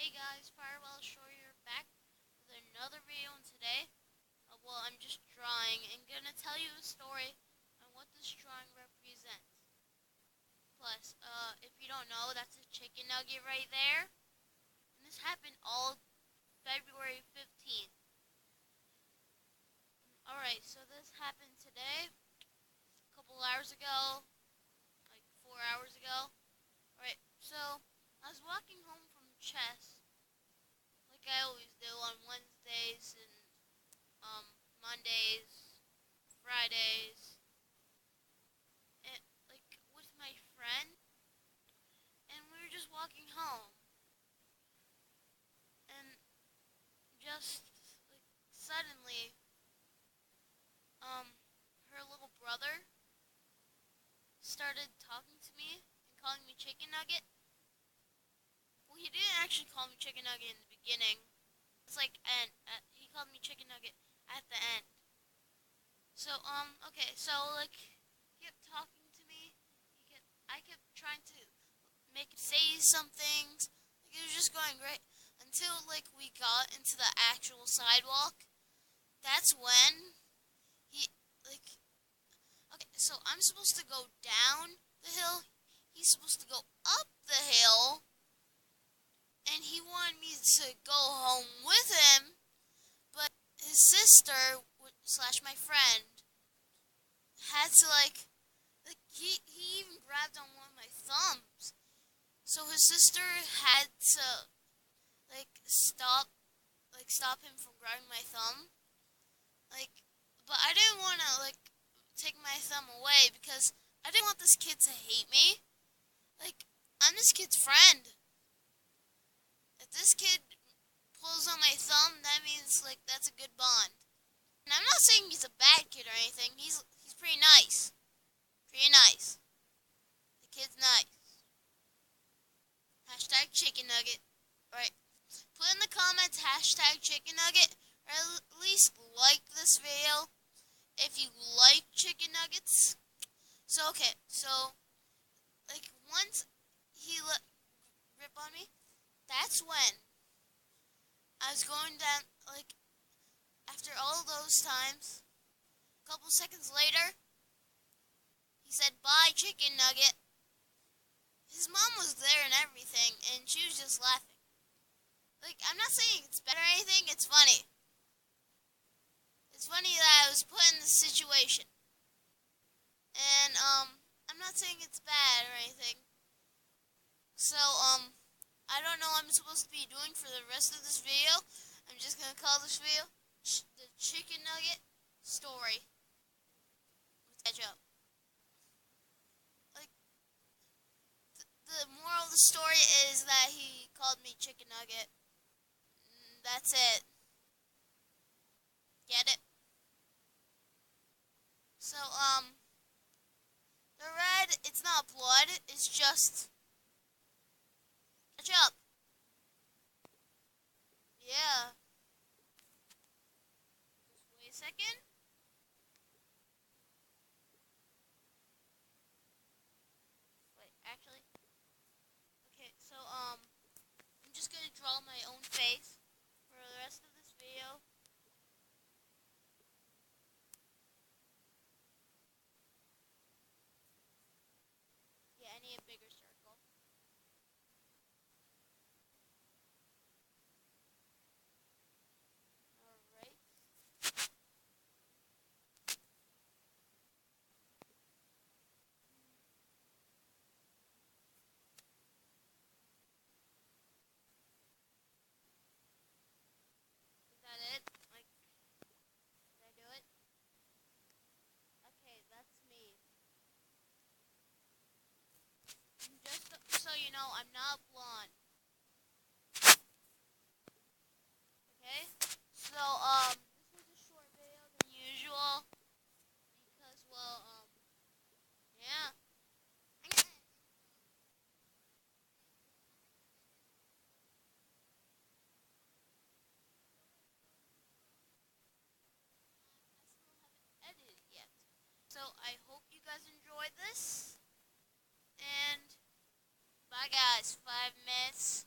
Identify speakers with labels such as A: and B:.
A: Hey guys, Firewell Shore here back with another video, and today, I'm just drawing and gonna tell you a story on what this drawing represents. Plus, if you don't know, that's a chicken nugget right there. And this happened all February 15th. Alright, so this happened today, a couple hours ago, like 4 hours ago. Alright, so I was walking home from chess, like I always do on Wednesdays and Mondays, Fridays, and like with my friend, and we were just walking home, and just like suddenly, her little brother started talking to me and calling me chicken nugget. Well, he didn't actually call me chicken nugget in the beginning. It's like, and he called me chicken nugget at the end. So, okay, so, like, he kept talking to me. I kept trying to make him say some things. Like, it was just going great until, like, we got into the actual sidewalk. That's when he, like, okay, so I'm supposed to go down the hill. He's supposed to go up the hill. And he wanted me to go home with him. But his sister, slash my friend, had to, like he even grabbed on one of my thumbs. So his sister had to, stop him from grabbing my thumb. But I didn't want to, take my thumb away because I didn't want this kid to hate me. I'm this kid's friend. If this kid pulls on my thumb, that means, that's a good bond. And I'm not saying he's a bad kid or anything. He's pretty nice. Pretty nice. The kid's nice. Hashtag chicken nugget. Alright. Put in the comments hashtag chicken nugget. Or at least like this video if you like chicken nuggets. So, okay. So, once he rip on me, that's when I was going down, after all those times, a couple seconds later, he said, "Bye, chicken nugget." His mom was there and everything, and she was just laughing. I'm not saying it's bad or anything, it's funny. It's funny that I was put in this situation. And, I'm not saying it's bad or anything. So, I don't know what I'm supposed to be doing for the rest of this video. I'm just gonna call this video the chicken nugget story. Let's catch up. The moral of the story is that he called me chicken nugget. That's it. Get it? So, the red, it's not blood, it's just ketchup. Yeah. Just wait a second. Wait, actually. Okay, so, I'm just gonna draw my own face for the rest of this video. Yeah, I need a bigger circle. Alright. Is that it? Did I do it? Okay, that's me. Just so you know, I'm not blonde. Okay? So, this was a short video than usual. Because, yeah. I still haven't edited yet. So, I hope you guys enjoyed this. And, bye guys. 5 minutes.